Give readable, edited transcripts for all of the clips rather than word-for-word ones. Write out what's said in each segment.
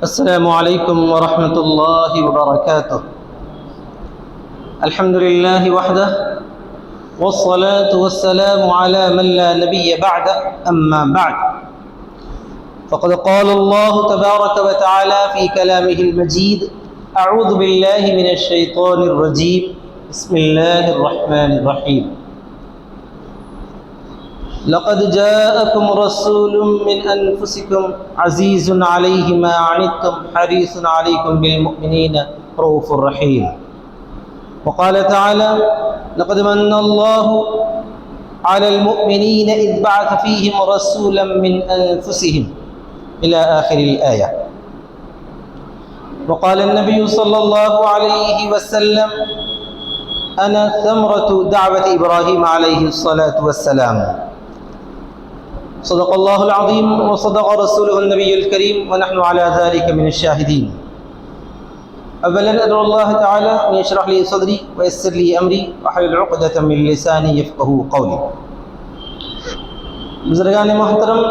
السلام علیکم ورحمۃ اللہ وبرکاتہ۔ الحمد للہ وحدہ والصلاة والسلام على من لا نبی بعدہ اما بعد فقد قال اللہ تبارک وتعالی فی کلامہ المجید اعوذ باللہ من الشیطان الرجیم بسم اللہ الرحمن الرحیم۔ لقد جاءكم رسول من أنفسكم عزيز عليه ما عنتم حريص عليكم بالمؤمنين رؤوف رحيم۔ وقال تعالى لقد من الله على المؤمنين إذ بعث فيهم رسولا من أنفسهم إلى آخر الآية۔ وقال النبي صلى الله عليه وسلم أنا ثمرة دعوة إبراهيم عليه الصلاة والسلام۔ صدق اللہ العظیم وصدق رسولہ النبی الکریم ونحن على ذلك من الشاہدین۔ اولا ادعو اللہ تعالی ان یشرح لی صدری ویسر لی امری واحلل عقدۃ من لسانی یفقہوا قولی۔ بزرگان محترم،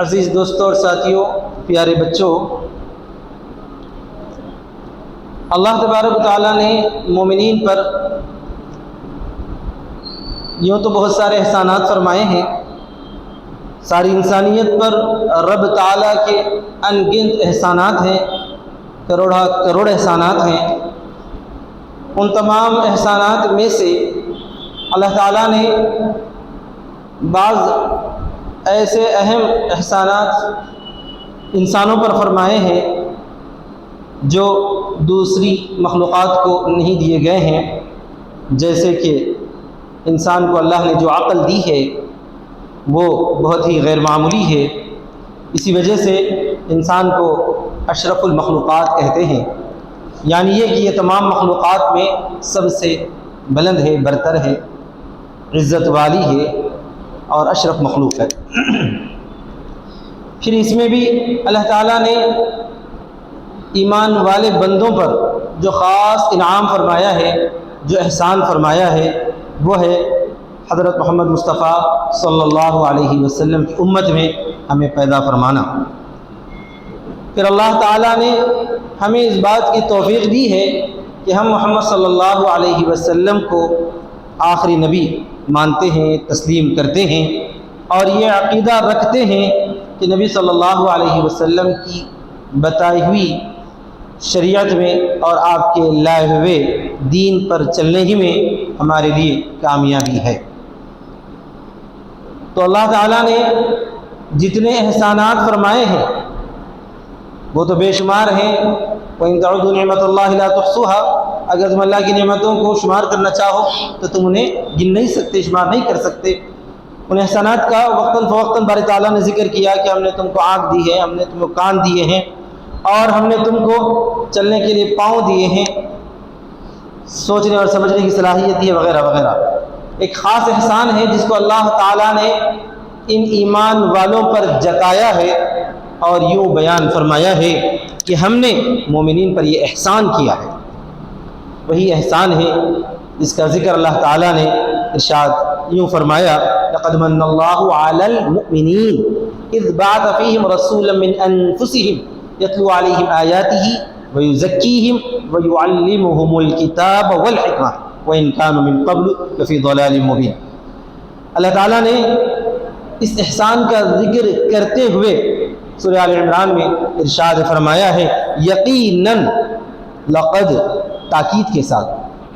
عزیز دوستوں اور ساتھیوں، پیارے بچوں، اللہ تبارک و تعالیٰ نے مومنین پر یوں تو بہت سارے احسانات فرمائے ہیں، ساری انسانیت پر رب تعالیٰ کے ان گنت احسانات ہیں، کروڑ احسانات ہیں۔ ان تمام احسانات میں سے اللہ تعالیٰ نے بعض ایسے اہم احسانات انسانوں پر فرمائے ہیں جو دوسری مخلوقات کو نہیں دیے گئے ہیں، جیسے کہ انسان کو اللہ نے جو عقل دی ہے وہ بہت ہی غیر معمولی ہے، اسی وجہ سے انسان کو اشرف المخلوقات کہتے ہیں، یعنی یہ کہ یہ تمام مخلوقات میں سب سے بلند ہے، برتر ہے، عزت والی ہے اور اشرف مخلوق ہے۔ پھر اس میں بھی اللہ تعالیٰ نے ایمان والے بندوں پر جو خاص انعام فرمایا ہے، جو احسان فرمایا ہے، وہ ہے حضرت محمد مصطفیٰ صلی اللہ علیہ وسلم کی امت میں ہمیں پیدا فرمانا۔ پھر اللہ تعالیٰ نے ہمیں اس بات کی توفیق دی ہے کہ ہم محمد صلی اللہ علیہ وسلم کو آخری نبی مانتے ہیں، تسلیم کرتے ہیں اور یہ عقیدہ رکھتے ہیں کہ نبی صلی اللہ علیہ وسلم کی بتائی ہوئی شریعت میں اور آپ کے لائے ہوئے دین پر چلنے ہی میں ہمارے لیے کامیابی ہے۔ تو اللہ تعالیٰ نے جتنے احسانات فرمائے ہیں وہ تو بے شمار ہیں۔ وَإِن تَعُدُّوا نِعْمَةَ اللَّهِ لَا تُحْصُوهَا، اگر تم اللہ کی نعمتوں کو شمار کرنا چاہو تو تم انہیں گن نہیں سکتے، شمار نہیں کر سکتے۔ ان احسانات کا وقتاً فوقتاً باری تعالیٰ نے ذکر کیا کہ ہم نے تم کو آنکھ دی ہے، ہم نے تم کو کان دیے ہیں اور ہم نے تم کو چلنے کے لیے پاؤں دیے ہیں، سوچنے اور سمجھنے کی صلاحیت دی ہے، وغیرہ وغیرہ۔ ایک خاص احسان ہے جس کو اللہ تعالیٰ نے ان ایمان والوں پر جتایا ہے اور یوں بیان فرمایا ہے کہ ہم نے مومنین پر یہ احسان کیا ہے۔ وہی احسان ہے جس کا ذکر اللہ تعالیٰ نے ارشاد یوں فرمایا لقد من اللہ علی المؤمنین اذ بعث فیہم رسولا من انفسہم یتلو علیہم آیاتہ ویزکیہم ویعلمہم الکتاب والحکمہ وَإِن كَانُوا مِن قَبْلُ لَفِي ضَلَالٍ مُبِينٍ۔ اللہ تعالیٰ نے اس احسان کا ذکر کرتے ہوئے سورہ آل عمران میں ارشاد فرمایا ہے یقیناً، لقد تاکید کے ساتھ،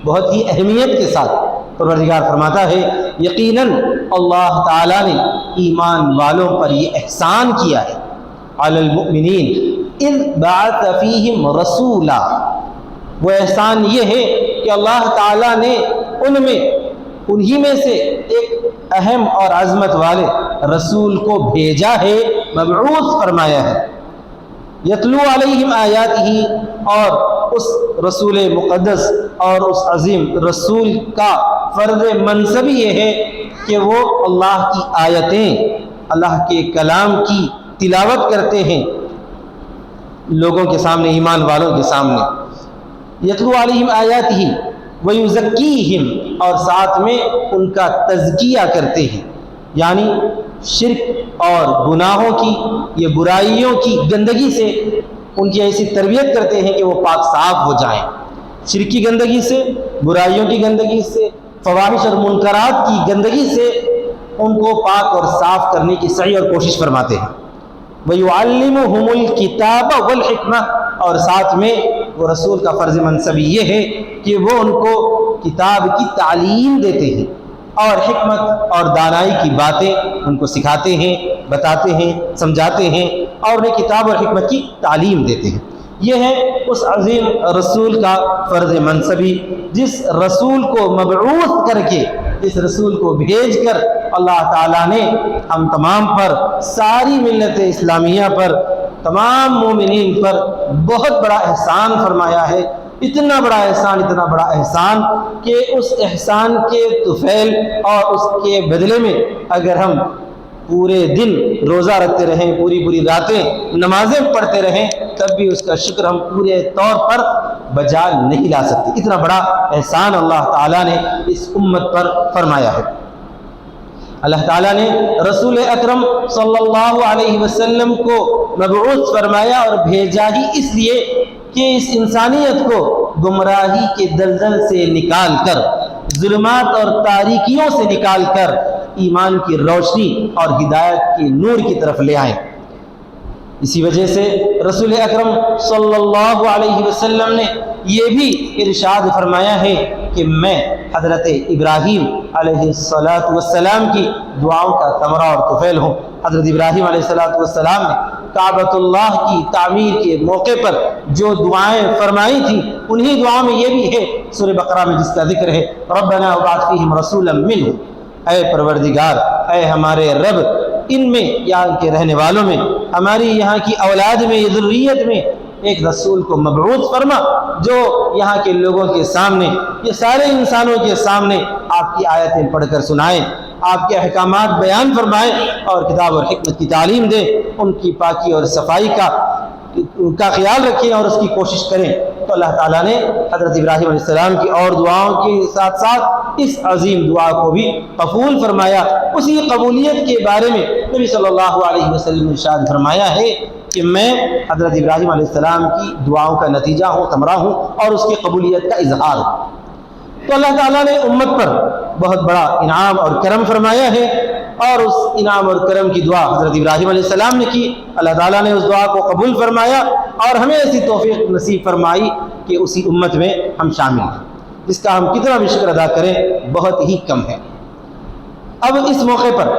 بہت ہی اہمیت کے ساتھ پروردگار فرماتا ہے یقیناً اللہ تعالیٰ نے ایمان والوں پر یہ احسان کیا ہے علی المؤمنین اذ بعث فیہم رسولا۔ وہ احسان یہ ہے کہ اللہ تعالیٰ نے انہی میں سے ایک اہم اور عظمت والے رسول کو بھیجا ہے، مبعوث فرمایا ہے۔ یتلو علیہم آیاتہ، اور اس رسول مقدس اور اس عظیم رسول کا فرض منصب یہ ہے کہ وہ اللہ کی آیتیں، اللہ کے کلام کی تلاوت کرتے ہیں لوگوں کے سامنے، ایمان والوں کے سامنے۔ یتلو علیہم آیاتہ ویزکیہم، اور ساتھ میں ان کا تزکیہ کرتے ہیں، یعنی شرک اور گناہوں کی، یہ برائیوں کی گندگی سے ان کی ایسی تربیت کرتے ہیں کہ وہ پاک صاف ہو جائیں، شرک کی گندگی سے، برائیوں کی گندگی سے، فواحش اور منکرات کی گندگی سے ان کو پاک اور صاف کرنے کی سعی اور کوشش فرماتے ہیں۔ وَيُعَلِّمُهُمُ الْكِتَابَ وَالْحِكْمَةَ، اور ساتھ میں وہ رسول کا فرض منصب یہ ہے کہ وہ ان کو کتاب کی تعلیم دیتے ہیں اور حکمت اور دانائی کی باتیں ان کو سکھاتے ہیں، بتاتے ہیں، سمجھاتے ہیں اور انہیں کتاب اور حکمت کی تعلیم دیتے ہیں۔ یہ ہے اس عظیم رسول کا فرض منصبی، جس رسول کو مبعوث کر کے، جس رسول کو بھیج کر اللہ تعالیٰ نے ہم تمام پر، ساری ملت اسلامیہ پر، تمام مومنین پر بہت بڑا احسان فرمایا ہے۔ اتنا بڑا احسان کہ اس احسان کے طفیل اور اس کے بدلے میں اگر ہم پورے دن روزہ رکھتے رہیں، پوری راتیں نمازیں پڑھتے رہیں، تب بھی اس کا شکر ہم پورے طور پر بجا نہیں لا سکتے۔ اتنا بڑا احسان اللہ تعالیٰ نے اس امت پر فرمایا ہے۔ اللہ تعالیٰ نے رسول اکرم صلی اللہ علیہ وسلم کو مبعوث فرمایا اور بھیجا ہی اس لیے کہ اس انسانیت کو گمراہی کے دلدل سے نکال کر، ظلمات اور تاریکیوں سے نکال کر ایمان کی روشنی اور ہدایت کے نور کی طرف لے آئیں۔ اسی وجہ سے رسول اکرم صلی اللہ علیہ وسلم نے یہ بھی ارشاد فرمایا ہے کہ میں حضرت ابراہیم علیہ السلام کی دعاؤں کا ثمرہ اور طفیل ہوں۔ حضرت ابراہیم علیہ السلام نے کعبۃ اللہ کی تعمیر کے موقع پر جو دعائیں فرمائی تھیں، انہی دعاؤں میں یہ بھی ہے سورہ بقرہ میں جس کا ذکر ہے، ربنا وابعث فیہم رسولا منہم، اے پروردگار، اے ہمارے رب، ان میں، یہاں کے رہنے والوں میں، ہماری یہاں کی اولاد میں، ذریت میں ایک رسول کو مبعوث فرما جو یہاں کے لوگوں کے سامنے، یہ سارے انسانوں کے سامنے آپ کی آیتیں پڑھ کر سنائیں، آپ کے احکامات بیان فرمائیں اور کتاب اور حکمت کی تعلیم دیں، ان کی پاکی اور صفائی کا خیال رکھیں اور اس کی کوشش کریں۔ تو اللہ تعالیٰ نے حضرت ابراہیم علیہ السلام کی اور دعاؤں کے ساتھ ساتھ اس عظیم دعا کو بھی قبول فرمایا۔ اسی قبولیت کے بارے میں نبی صلی اللہ علیہ وسلم نے ارشاد فرمایا ہے کہ میں حضرت ابراہیم علیہ السلام کی دعاؤں کا نتیجہ ہوں، ثمرہ ہوں اور اس کی قبولیت کا اظہار ہوں۔ تو اللہ تعالیٰ نے امت پر بہت بڑا انعام اور کرم فرمایا ہے، اور اس انعام اور کرم کی دعا حضرت ابراہیم علیہ السلام نے کی۔ اللہ تعالیٰ نے اس دعا کو قبول فرمایا اور ہمیں ایسی توفیق نصیب فرمائی کہ اسی امت میں ہم شامل ہیں، جس کا ہم کتنا بھی شکر ادا کریں بہت ہی کم ہے۔ اب اس موقع پر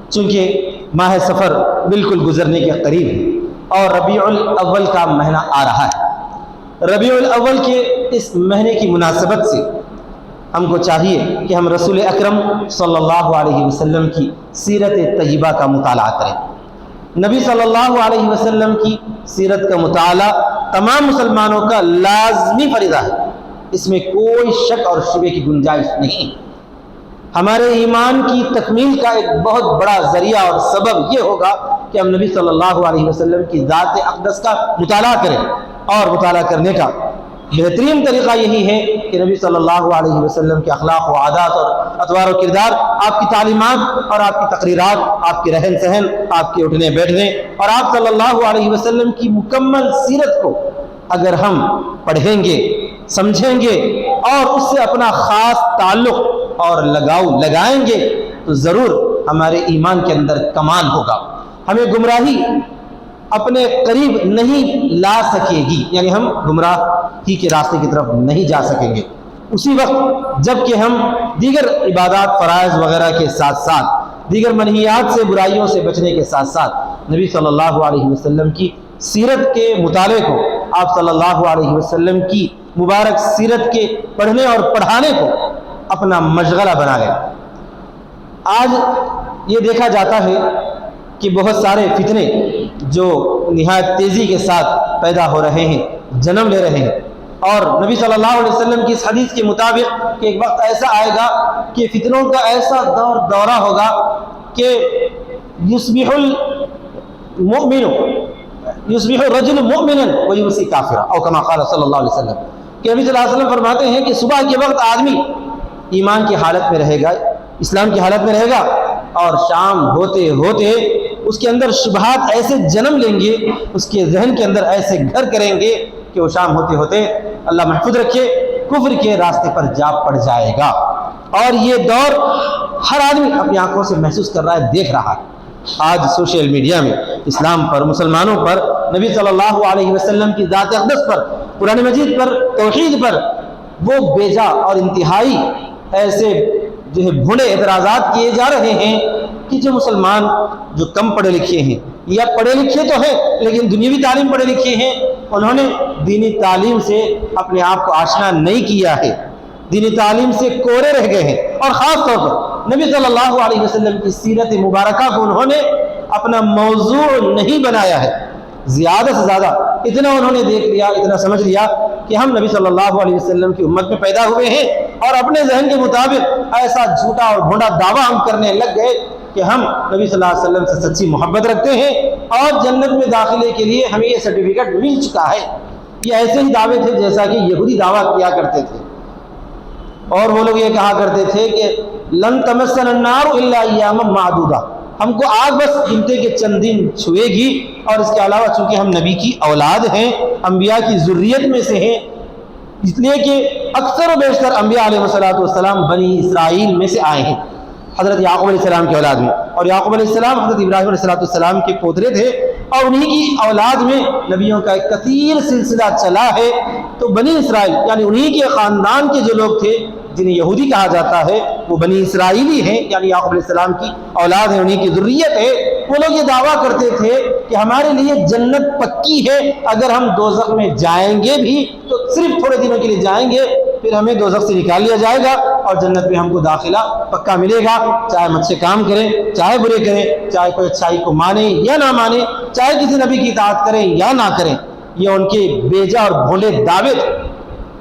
چونکہ ماہ سفر بالکل گزرنے کے قریب ہے اور ربیع الاول کا مہینہ آ رہا ہے، ربیع الاول کے اس مہینے کی مناسبت سے ہم کو چاہیے کہ ہم رسول اکرم صلی اللہ علیہ وسلم کی سیرت طیبہ کا مطالعہ کریں۔ نبی صلی اللہ علیہ وسلم کی سیرت کا مطالعہ تمام مسلمانوں کا لازمی فریضہ ہے، اس میں کوئی شک اور شبہ کی گنجائش نہیں۔ ہمارے ایمان کی تکمیل کا ایک بہت بڑا ذریعہ اور سبب یہ ہوگا کہ ہم نبی صلی اللہ علیہ وسلم کی ذات اقدس کا مطالعہ کریں، اور مطالعہ کرنے کا بہترین طریقہ یہی ہے کہ نبی صلی اللہ علیہ وسلم کے اخلاق و عادات اور اطوار و کردار، آپ کی تعلیمات اور آپ کی تقریرات، آپ کے رہن سہن، آپ کے اٹھنے بیٹھنے اور آپ صلی اللہ علیہ وسلم کی مکمل سیرت کو اگر ہم پڑھیں گے، سمجھیں گے اور اس سے اپنا خاص تعلق اور لگاؤ لگائیں گے تو ضرور ہمارے ایمان کے اندر کمال ہوگا، ہمیں گمراہی اپنے قریب نہیں لا سکے گی، یعنی ہم گمراہی کے راستے کی طرف نہیں جا سکیں گے۔ اسی وقت جب کہ ہم دیگر عبادات، فرائض وغیرہ کے ساتھ ساتھ، دیگر منہیات سے، برائیوں سے بچنے کے ساتھ ساتھ نبی صلی اللہ علیہ وسلم کی سیرت کے مطالعے کو، آپ صلی اللہ علیہ وسلم کی مبارک سیرت کے پڑھنے اور پڑھانے کو اپنا مشغلہ بنا لیں۔ آج یہ دیکھا جاتا ہے کہ بہت سارے فتنے جو نہایت تیزی کے ساتھ پیدا ہو رہے ہیں، جنم لے رہے ہیں، اور نبی صلی اللہ علیہ وسلم کی اس حدیث کے مطابق کہ ایک وقت ایسا آئے گا کہ فتنوں کا ایسا دورہ ہوگا کہ یصبح الرجل مؤمنا ویمسی کافرا، او کما قال صلی اللہ علیہ وسلم، کہ نبی صلی اللہ علیہ وسلم فرماتے ہیں کہ صبح کے وقت آدمی ایمان کی حالت میں رہے گا، اسلام کی حالت میں رہے گا، اور شام ہوتے ہوتے اس کے اندر شبہات ایسے جنم لیں گے، اس کے ذہن کے اندر ایسے گھر کریں گے کہ وہ شام ہوتے ہوتے اللہ محفوظ رکھے کفر کے راستے پر جا پڑ جائے گا۔ اور یہ دور ہر آدمی اپنی آنکھوں سے محسوس کر رہا ہے، دیکھ رہا ہے۔ آج سوشل میڈیا میں اسلام پر، مسلمانوں پر، نبی صلی اللہ علیہ وسلم کی ذات اقدس پر، قرآن مجید پر، توحید پر وہ بیجا اور انتہائی ایسے جو ہے بھونڈے اعتراضات کیے جا رہے ہیں کہ جو مسلمان جو کم پڑھے لکھے ہیں یا پڑھے لکھے تو ہیں لیکن دنیاوی تعلیم پڑھے لکھے ہیں، انہوں نے دینی تعلیم سے اپنے آپ کو آشنا نہیں کیا ہے، دینی تعلیم سے کورے رہ گئے ہیں، اور خاص طور پر نبی صلی اللہ علیہ وسلم کی سیرت مبارکہ کو انہوں نے اپنا موضوع نہیں بنایا ہے۔ زیادہ سے زیادہ اتنا انہوں نے دیکھ لیا، اتنا سمجھ لیا کہ ہم نبی صلی اللہ علیہ وسلم کی امت میں پیدا ہوئے ہیں، اور اپنے ذہن کے مطابق ایسا جھوٹا اور بھونڈا دعویٰ ہم کرنے لگ گئے کہ ہم نبی صلی اللہ علیہ وسلم سے سچی محبت رکھتے ہیں اور جنت میں داخلے کے لیے ہمیں یہ سرٹیفکیٹ مل چکا ہے۔ یہ ایسے ہی دعوے تھے جیسا کہ یہودی دعویٰ کیا کرتے تھے، اور وہ لوگ یہ کہا کرتے تھے کہ لن تمسنا النار الا ایاما معدودہ، ہم کو آگ بس گنتے کے چند دن چھوئے گی، اور اس کے علاوہ چونکہ ہم نبی کی اولاد ہیں، انبیاء کی ذریت میں سے ہیں، اس لیے کہ اکثر و بیشتر انبیاء علیہ السلام بنی اسرائیل میں سے آئے ہیں، حضرت یعقوب علیہ السلام کی اولاد میں، اور یعقوب علیہ السلام حضرت ابراہیم علیہ السلام کے پوترے تھے، اور انہی کی اولاد میں نبیوں کا ایک کثیر سلسلہ چلا ہے۔ تو بنی اسرائیل یعنی انہی کے خاندان کے جو لوگ تھے جنہیں یہودی کہا جاتا ہے، وہ بنی اسرائیلی ہیں، یعنی یعقوب علیہ السلام کی اولاد ہے، انہی کی ذریت ہے۔ وہ لوگ یہ دعویٰ کرتے تھے کہ ہمارے لیے جنت پکی ہے، اگر ہم دوزخ میں جائیں گے بھی تو صرف تھوڑے دنوں کے لیے جائیں گے، پھر ہمیں دوزخ سے نکال لیا جائے گا اور جنت میں ہم کو داخلہ پکا ملے گا، چاہے ہم اچھے کام کریں چاہے برے کریں، چاہے کوئی اچھائی کو مانے یا نہ مانے، چاہے کسی نبی کی اطاعت کریں یا نہ کریں۔ یہ ان کے بیجا اور بھولے دعوے تھے۔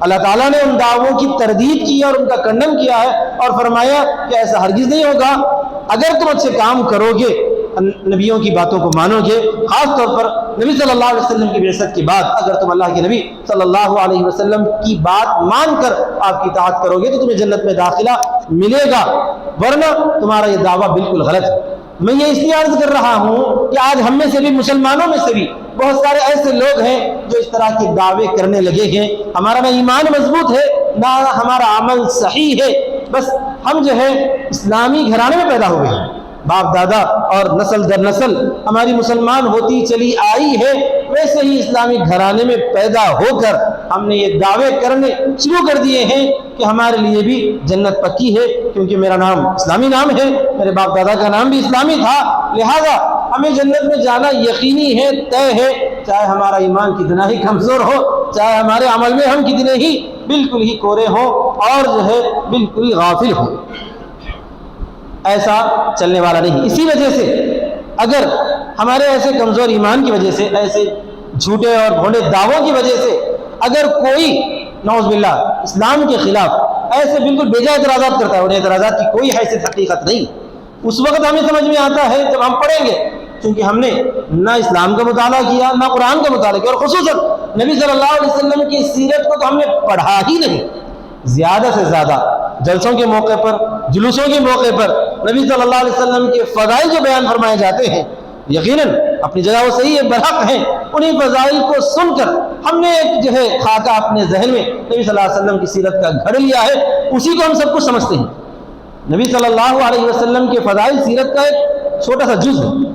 اللہ تعالیٰ نے ان دعووں کی تردید کی اور ان کا کنڈم کیا ہے، اور فرمایا کہ ایسا ہرگز نہیں ہوگا اگر تم اچھے کام کرو گے، نبیوں کی باتوں کو مانو گے، خاص طور پر نبی صلی اللہ علیہ وسلم کی بعثت کے بعد اگر تم اللہ کے نبی صلی اللہ علیہ وسلم کی بات مان کر آپ کی اطاعت کرو گے تو تمہیں جنت میں داخلہ ملے گا، ورنہ تمہارا یہ دعویٰ بالکل غلط ہے۔ میں یہ اس لیے عرض کر رہا ہوں کہ آج ہم میں سے بھی، مسلمانوں میں سے بھی بہت سارے ایسے لوگ ہیں جو اس طرح کے دعوے کرنے لگے ہیں۔ ہمارا نہ ایمان مضبوط ہے نہ ہمارا عمل صحیح ہے، بس ہم جو ہے اسلامی گھرانے میں پیدا ہوئے ہیں، باپ دادا اور نسل در نسل ہماری مسلمان ہوتی چلی آئی ہے، ویسے ہی اسلامی گھرانے میں پیدا ہو کر ہم نے یہ دعوے کرنے شروع کر دیے ہیں کہ ہمارے لیے بھی جنت پکی ہے، کیونکہ میرا نام اسلامی نام ہے، میرے باپ دادا کا نام بھی اسلامی تھا، لہذا ہمیں جنت میں جانا یقینی ہے، طے ہے، چاہے ہمارا ایمان کتنا ہی کمزور ہو، چاہے ہمارے عمل میں ہم کتنے ہی بالکل ہی کورے ہوں اور جو ہے بالکل ہی غافل ہوں۔ ایسا چلنے والا نہیں۔ اسی وجہ سے اگر ہمارے ایسے کمزور ایمان کی وجہ سے، ایسے جھوٹے اور بھونڈے دعووں کی وجہ سے اگر کوئی نعوذ باللہ اسلام کے خلاف ایسے بالکل بیجا اعتراضات کرتا ہے، انہیں اعتراضات کی کوئی حیثیت حقیقت نہیں، اس وقت ہمیں سمجھ میں آتا ہے جب ہم پڑھیں گے، کیونکہ ہم نے نہ اسلام کا مطالعہ کیا نہ قرآن کا مطالعہ کیا، اور خصوصاً نبی صلی اللہ علیہ وسلم کی سیرت کو تو ہم نے پڑھا ہی نہیں۔ زیادہ سے زیادہ جلسوں کے موقع پر، جلوسوں کے موقع پر نبی صلی اللہ علیہ وسلم کے فضائل جو بیان فرمائے جاتے ہیں، یقیناً اپنی جگہ وہ صحیح ہے، برحق ہیں، انہیں فضائل کو سن کر ہم نے ایک جو ہے خاکہ اپنے ذہن میں نبی صلی اللہ علیہ وسلم کی سیرت کا گھڑ لیا ہے، اسی کو ہم سب کچھ سمجھتے ہیں۔ نبی صلی اللہ علیہ وسلم کے فضائل سیرت کا ایک چھوٹا سا جز ہے۔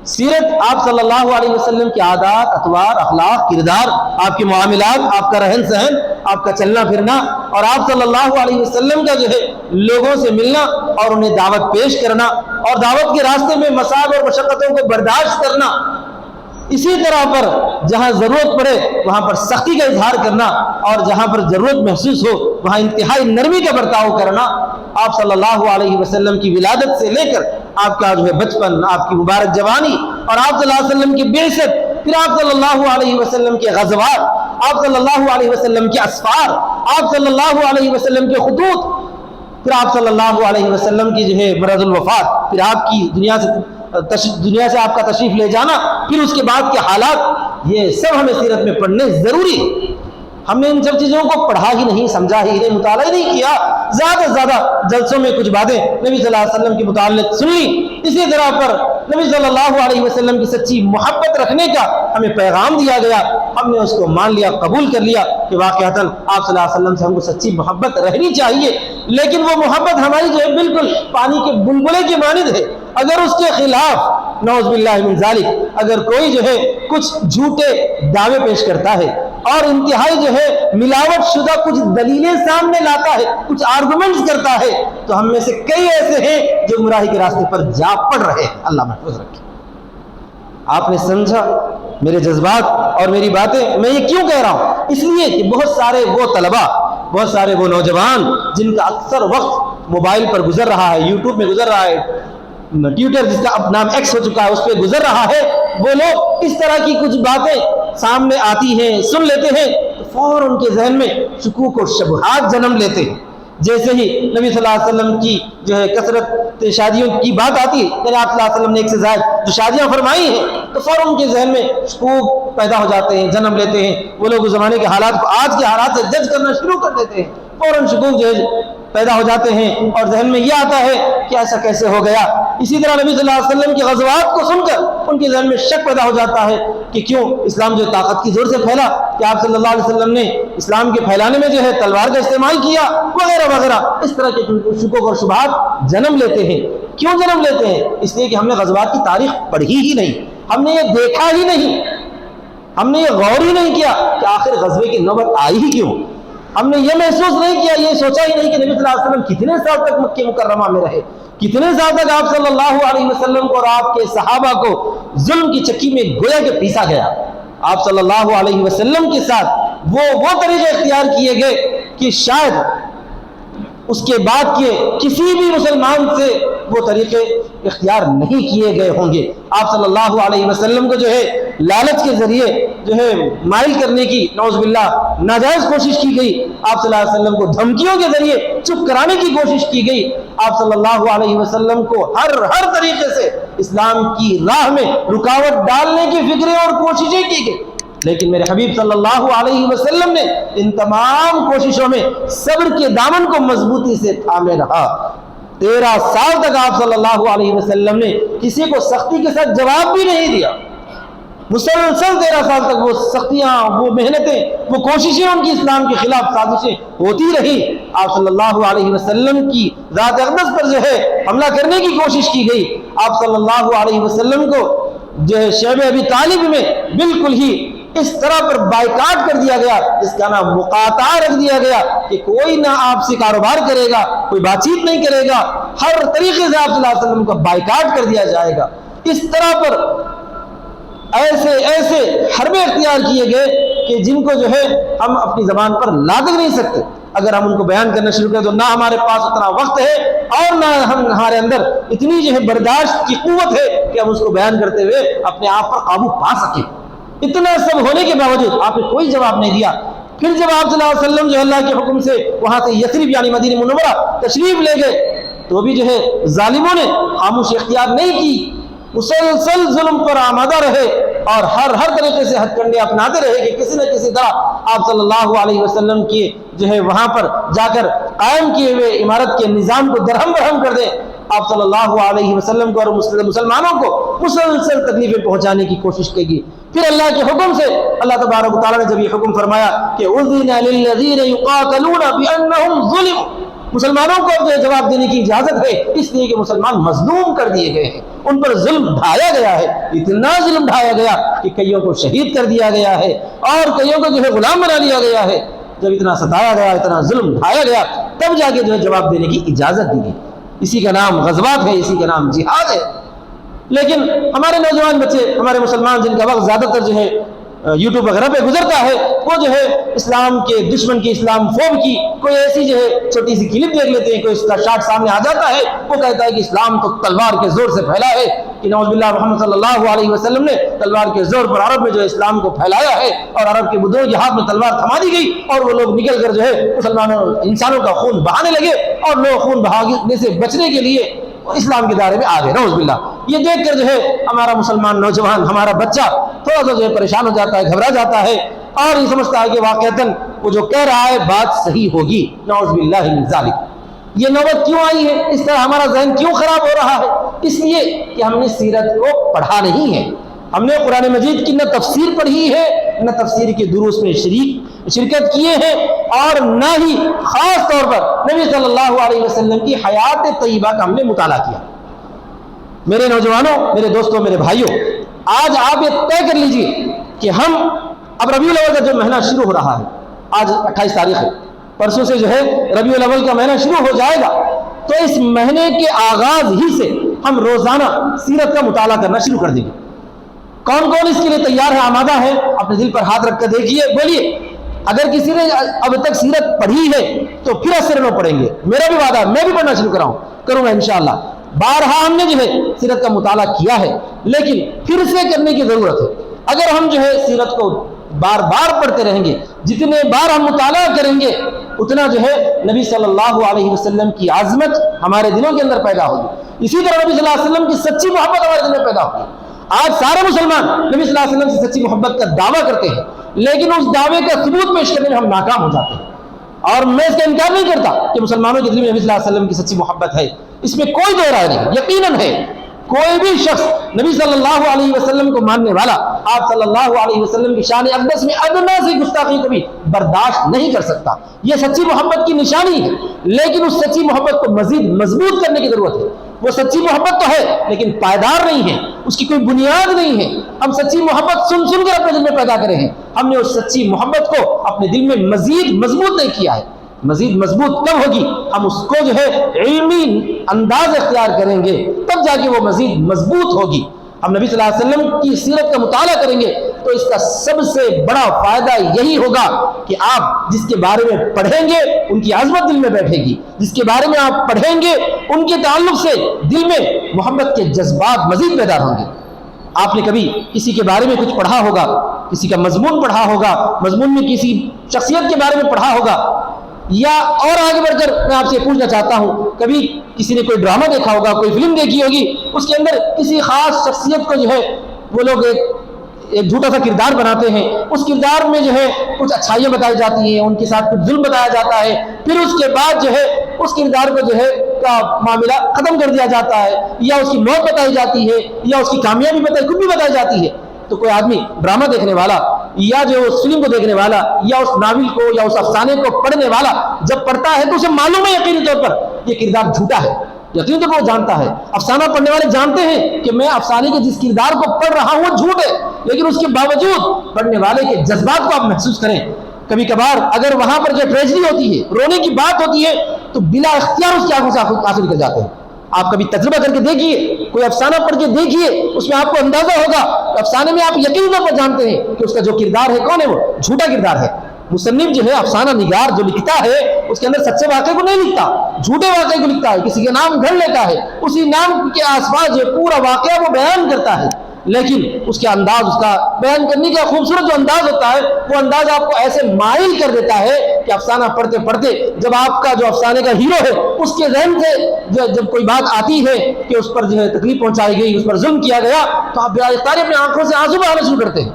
سیرت آپ صلی اللہ علیہ وسلم کے عادات، اطوار، اخلاق، کردار، آپ کے معاملات، آپ کا رہن سہن، آپ کا چلنا پھرنا، اور آپ صلی اللہ علیہ وسلم کا جو ہے لوگوں سے ملنا اور انہیں دعوت پیش کرنا اور دعوت کے راستے میں مصائب اور مشقتوں کو برداشت کرنا، اسی طرح پر جہاں ضرورت پڑے وہاں پر سختی کا اظہار کرنا اور جہاں پر ضرورت محسوس ہو وہاں انتہائی نرمی کا برتاؤ کرنا، آپ صلی اللہ علیہ وسلم کی ولادت سے لے کر آپ کا جو ہے بچپن، آپ کی مبارک جوانی، اور آپ صلی اللہ علیہ وسلم کی بعثت، پھر آپ صلی اللہ علیہ وسلم کے غزوات، آپ صلی اللہ علیہ وسلم کے اسفار، آپ صلی اللہ علیہ وسلم کے خطوط، پھر آپ صلی اللہ علیہ وسلم کی جو ہے مرض الوفات، پھر آپ کی دنیا سے آپ کا تشریف لے جانا، پھر اس کے بعد کے حالات، یہ سب ہمیں سیرت میں پڑھنے ضروری ہے۔ ہم نے ان سب چیزوں کو پڑھا ہی نہیں، سمجھا ہی نہیں، مطالعہ ہی نہیں کیا، زیادہ سے زیادہ جلسوں میں کچھ باتیں نبی صلی اللہ علیہ وسلم کے متعلق سن لی۔ اسی طرح پر نبی صلی اللہ علیہ وسلم کی سچی محبت رکھنے کا ہمیں پیغام دیا گیا، ہم نے اس کو مان لیا، قبول کر لیا کہ واقعتاً آپ صلی اللہ علیہ وسلم سے ہم کو سچی محبت رہنی چاہیے، لیکن وہ محبت ہماری جو ہے بالکل پانی کے بلبلے کی مانند ہے۔ اگر اس کے خلاف نعوذ باللہ من ذالک اگر کوئی جو ہے کچھ جھوٹے دعوے پیش کرتا ہے اور انتہائی جو ہے ملاوٹ شدہ کچھ دلیلیں سامنے لاتا ہے، کچھ آرگومنٹس کرتا ہے، تو ہم میں سے کئی ایسے ہیں جو گمراہی کے راستے پر جا پڑ رہے ہیں۔ اللہ محفوظ رکھے۔ آپ نے سمجھا میرے جذبات اور میری باتیں؟ میں یہ کیوں کہہ رہا ہوں؟ اس لیے کہ بہت سارے وہ طلباء، بہت سارے وہ نوجوان جن کا اکثر وقت موبائل پر گزر رہا ہے، یوٹیوب میں گزر رہا ہے، ٹویٹر جس کا اب نام ایکس ہو چکا ہے اس پہ گزر رہا ہے، وہ لوگ اس طرح کی کچھ باتیں سامنے آتی ہیں، سن لیتے ہیں تو فوراً ان کے ذہن میں شکوک اور شبہات جنم لیتے ہیں۔ جیسے ہی نبی صلی اللہ علیہ وسلم کی جو ہے کثرت شادیوں کی بات آتی ہے، یعنی آپ صلی اللہ علیہ وسلم نے ایک سے زائد جو شادیاں فرمائی ہیں، تو فوراً ان کے ذہن میں شکوک پیدا ہو جاتے ہیں، جنم لیتے ہیں۔ وہ لوگ اس زمانے کے حالات کو آج کے حالات سے جج کرنا شروع کر دیتے ہیں، فوراً شکوک جو ہے پیدا ہو جاتے ہیں اور ذہن میں یہ آتا ہے کہ ایسا کیسے ہو گیا۔ اسی طرح نبی صلی اللہ علیہ وسلم کے غزوات کو سن کر ان کے ذہن میں شک پیدا ہو جاتا ہے کہ کیوں اسلام جو طاقت کی زور سے پھیلا، کہ آپ صلی اللہ علیہ وسلم نے اسلام کے پھیلانے میں جو ہے تلوار کا استعمال کیا، وغیرہ وغیرہ۔ اس طرح کے شکوک اور شبہات جنم لیتے ہیں۔ کیوں جنم لیتے ہیں؟ اس لیے کہ ہم نے غزوات کی تاریخ پڑھی ہی نہیں، ہم نے یہ دیکھا ہی نہیں، ہم نے یہ غور ہی نہیں کیا کہ آخر غزوے کی نوبت آئی ہی کیوں۔ ہم نے یہ محسوس نہیں کیا، یہ سوچا ہی نہیں کہ نبی صلی اللہ علیہ وسلم کتنے سال تک مکہ مکرمہ میں رہے، کتنے سال تک آپ صلی اللہ علیہ وسلم کو اور آپ کے صحابہ کو ظلم کی چکی میں گویا کہ پیسا گیا۔ آپ صلی اللہ علیہ وسلم کے ساتھ وہ طریقے اختیار کیے گئے کہ شاید اس کے بعد کے کسی بھی مسلمان سے وہ طریقے اختیار نہیں کیے گئے ہوں گے۔ آپ صلی اللہ علیہ وسلم کو جو ہے لالچ کے ذریعے جو ہے مائل کرنے کی نعوذ باللہ ناجائز کوشش کی گئی، آپ صلی اللہ علیہ وسلم کو دھمکیوں کے ذریعے چپ کرانے کی کوشش کی گئی، آپ صلی اللہ علیہ وسلم کو ہر طریقے سے اسلام کی راہ میں رکاوٹ ڈالنے کی فکریں اور کوششیں کی گئی، لیکن میرے حبیب صلی اللہ علیہ وسلم نے ان تمام کوششوں میں صبر کے دامن کو مضبوطی سے تھامے رہا۔ 13 سال تک آپ صلی اللہ علیہ وسلم نے کسی کو سختی کے ساتھ جواب بھی نہیں دیا، مسلسل 13 سال تک وہ سختیاں، وہ محنتیں، وہ کوششیں، ان کی اسلام کے خلاف سازشیں ہوتی رہی۔ آپ صلی اللہ علیہ وسلم کی ذات اقدس پر جو ہے حملہ کرنے کی کوشش کی گئی، آپ صلی اللہ علیہ وسلم کو جو ہے شعب ابی طالب میں بالکل ہی اس طرح پر بائیکاٹ کر دیا گیا، جس کا نام مقاطعہ رکھ دیا گیا کہ کوئی نہ آپ سے کاروبار کرے گا، کوئی بات چیت نہیں کرے گا، ہر طریقے سے آپ صلی اللہ علیہ وسلم کو بائیکاٹ کر دیا جائے گا۔ اس طرح پر ایسے حربے اختیار کیے گئے کہ جن کو جو ہے ہم اپنی زبان پر لا تک نہیں سکتے۔ اگر ہم ان کو بیان کرنا شروع کریں تو نہ ہمارے پاس اتنا وقت ہے اور نہ ہمارے اندر اتنی جو ہے برداشت کی قوت ہے کہ ہم اس کو بیان کرتے ہوئے اپنے آپ پر قابو پا سکیں۔ اتنا سب ہونے کے باوجود آپ نے کوئی جواب نہیں دیا۔ پھر جب آپ صلی اللہ علیہ وسلم جو اللہ کے حکم سے وہاں سے یثرب یعنی مدینہ منورہ تشریف لے گئے تو بھی جو ہے ظالموں نے خاموشی اختیار نہیں کی، مسلسل ظلم پر آمادہ رہے اور ہر طریقے سے ہتھ کنڈے اپناتے رہے کہ کسی نہ کسی طرح آپ صلی اللہ علیہ وسلم کی جو ہے وہاں پر جا کر قائم کیے ہوئے عمارت کے نظام کو درہم برہم کر دیں۔ آپ صلی اللہ علیہ وسلم کو اور مسلمانوں کو مسلسل تکلیفیں پہنچانے کی کوشش کی۔ پھر اللہ کے حکم سے اللہ تبارک و تعالیٰ نے جب یہ حکم فرمایا کہ اذن للذین یقاتلون بانہم ظلموا، مسلمانوں کو جواب دینے کی اجازت ہے، اس لیے کہ مسلمان مظلوم کر دیے گئے ہیں، ان پر ظلم ڈھایا گیا ہے، اتنا ظلم ڈھایا گیا کہ کئیوں کو شہید کر دیا گیا ہے اور کئیوں کو جو ہے غلام بنا لیا گیا ہے۔ جب اتنا ستایا گیا، اتنا ظلم ڈھایا گیا، تب جا کے جو ہے جواب دینے کی اجازت دی گئی۔ اسی کا نام غزوات ہے، اسی کا نام جہاد ہے۔ لیکن ہمارے نوجوان بچے، ہمارے مسلمان جن کا وقت زیادہ تر جو ہے یوٹیوب وغیرہ پہ گزرتا ہے، وہ جو ہے اسلام کے دشمن کی، اسلام فوب کی کوئی ایسی جو ہے چھوٹی سی کلپ دیکھ لیتے ہیں، کوئی اس کا شارٹ سامنے آ جاتا ہے، وہ کہتا ہے کہ اسلام تو تلوار کے زور سے پھیلا ہے، کہ نعوذ باللہ محمد صلی اللہ علیہ وسلم نے تلوار کے زور پر عرب میں جو اسلام کو پھیلایا ہے اور عرب کے بدھوں کے ہاتھ میں تلوار تھما دی گئی اور وہ لوگ نکل کر جو ہے مسلمانوں انسانوں کا خون بہانے لگے اور لوگ خون بہانے سے بچنے کے لیے اسلام کے دائرے میں آ گئے۔ نعوذ باللہ، یہ دیکھ کر جو ہے ہمارا مسلمان نوجوان، ہمارا بچہ تھوڑا سا جو ہے پریشان ہو جاتا ہے، گھبرا جاتا ہے اور یہ سمجھتا ہے کہ واقعتاً وہ جو کہہ رہا ہے بات صحیح ہوگی. نعوذ باللہ من ذالک. یہ نوبت کیوں آئی ہے؟ اس طرح ہمارا ذہن کیوں خراب ہو رہا ہے؟ اس لیے کہ ہم نے سیرت کو پڑھا نہیں ہے. ہم نے قرآن مجید کی نہ تفسیر پڑھی ہے، نہ تفسیر کے دروس میں شرکت کیے ہیں، اور نہ ہی خاص طور پر نبی صلی اللہ علیہ وسلم کی حیات طیبہ کا ہم نے مطالعہ کیا. میرے نوجوانوں، میرے دوستوں، میرے بھائیوں، آج آپ یہ طے کر لیجئے کہ ہم اب ربیع الاول کا جو مہینہ شروع ہو رہا ہے، آج 28 تاریخ ہے، پرسوں سے جو ہے ربیع الاول کا مہینہ شروع ہو جائے گا. تو اس مہینے کے آغاز ہی سے ہم روزانہ سیرت کا مطالعہ کرنا شروع کر دیں گے. کون کون اس کے لیے تیار ہے، آمادہ ہے؟ اپنے دل پر ہاتھ رکھ کر دیکھیے، بولیے. اگر کسی نے اب تک سیرت پڑھی ہے تو پھر اثر میں پڑھیں گے. میرا بھی وعدہ ہے، میں بھی پڑھنا شروع کروں گا انشاءاللہ. بارہا ہم نے جو ہے سیرت کا مطالعہ کیا ہے، لیکن پھر سے کرنے کی ضرورت ہے. اگر ہم جو ہے سیرت کو بار بار پڑھتے رہیں گے، جتنے بار ہم مطالعہ کریں گے، اتنا جو ہے نبی صلی اللہ علیہ وسلم کی عظمت ہمارے دلوں کے اندر پیدا ہوگی. اسی طرح نبی صلی اللہ علیہ وسلم کی سچی محبت ہمارے دل میں پیدا ہوگی. آج سارے مسلمان نبی صلی اللہ علیہ وسلم سے سچی محبت کا دعویٰ کرتے ہیں، لیکن اس دعوے کا ثبوت پیش کرنے میں ہم ناکام ہو جاتے ہیں. اور میں اس کا انکار نہیں کرتا کہ مسلمانوں کے دل میں نبی صلی اللہ علیہ وسلم کی سچی محبت ہے، اس میں کوئی دو رائے نہیں، یقیناً ہے. کوئی بھی شخص نبی صلی اللہ علیہ وسلم کو ماننے والا آپ صلی اللہ علیہ وسلم کی شان اقدس میں ادنا سی گستاخی کو بھی برداشت نہیں کر سکتا. یہ سچی محبت کی نشانی ہے، لیکن اس سچی محبت کو مزید مضبوط کرنے کی ضرورت ہے. وہ سچی محبت تو ہے لیکن پائیدار نہیں ہے، اس کی کوئی بنیاد نہیں ہے. ہم سچی محبت سن کر اپنے دل میں پیدا کرے ہیں، ہم نے اس سچی محبت کو اپنے دل میں مزید مضبوط نہیں کیا ہے. مزید مضبوط کب ہوگی؟ ہم اس کو جو ہے علمی انداز اختیار کریں گے، تب جا کے وہ مزید مضبوط ہوگی. ہم نبی صلی اللہ علیہ وسلم کی سیرت کا مطالعہ کریں گے تو اس کا سب سے بڑا فائدہ یہی ہوگا کہ آپ جس کے بارے میں پڑھیں گے ان کی عظمت دل میں بیٹھے گی. جس کے بارے میں آپ پڑھیں گے ان کے تعلق سے دل میں محبت کے جذبات مزید بیدار ہوں گے. آپ نے کبھی کسی کے بارے میں کچھ پڑھا ہوگا، کسی کا مضمون پڑھا ہوگا، مضمون میں کسی شخصیت کے بارے میں پڑھا ہوگا، یا اور آگے بڑھ کر میں آپ سے پوچھنا چاہتا ہوں، کبھی کسی نے کوئی ڈرامہ دیکھا ہوگا، کوئی فلم دیکھی ہوگی، اس کے اندر کسی خاص شخصیت کو جو ہے وہ لوگ ایک جھوٹا سا کردار بناتے ہیں. اس کردار میں جو ہے کچھ اچھائیاں بتائی جاتی ہیں، ان کے ساتھ کچھ ظلم بتایا جاتا ہے، پھر اس کے بعد جو ہے اس کردار کو جو ہے کا معاملہ ختم کر دیا جاتا ہے، یا اس کی موت بتائی جاتی ہے، یا اس کی کامیابی کچھ بھی بتائی جاتی ہے. تو کوئی آدمی ڈرامہ دیکھنے والا یا جو اس فلم کو دیکھنے والا یا اس ناول کو یا اس افسانے کو پڑھنے والا جب پڑھتا ہے تو اسے معلوم ہے یقینی طور پر یہ کردار جھوٹا ہے. یقینی طور پر وہ جانتا ہے. افسانہ پڑھنے والے جانتے ہیں کہ میں افسانے کے جس کردار کو پڑھ رہا ہوں وہ جھوٹ ہے، لیکن اس کے باوجود پڑھنے والے کے جذبات کو آپ محسوس کریں. کبھی کبھار اگر وہاں پر جو ٹریجڈی ہوتی ہے، رونے کی بات ہوتی ہے، تو بلا اختیار اس کی آنکھوں سے آنسو نکل جاتے ہیں. آپ کبھی تجربہ کر کے دیکھیے، کوئی افسانہ پڑھ کے دیکھیے، اس میں آپ کو اندازہ ہوگا افسانے میں آپ یقینی طور پر جانتے ہیں کہ اس کا جو کردار ہے کون ہے، وہ جھوٹا کردار ہے. مصنف جو ہے افسانہ نگار جو لکھتا ہے اس کے اندر سچے واقعے کو نہیں لکھتا، جھوٹے واقعے کو لکھتا ہے. کسی کا نام گھڑ لیتا ہے، اسی نام کے آس پاس جو پورا واقعہ وہ بیان کرتا ہے، لیکن اس کے انداز، اس کا بیان کرنے کا خوبصورت جو انداز ہوتا ہے، وہ انداز آپ کو ایسے مائل کر دیتا ہے کہ افسانہ پڑھتے پڑھتے جب آپ کا جو افسانے کا ہیرو ہے اس کے ذہن سے جب کوئی بات آتی ہے کہ اس پر جو ہے تکلیف پہنچائی گئی، اس پر ظلم کیا گیا، تو آپ بلا اختیار اپنی آنکھوں سے آنسو بہانا شروع کرتے ہیں.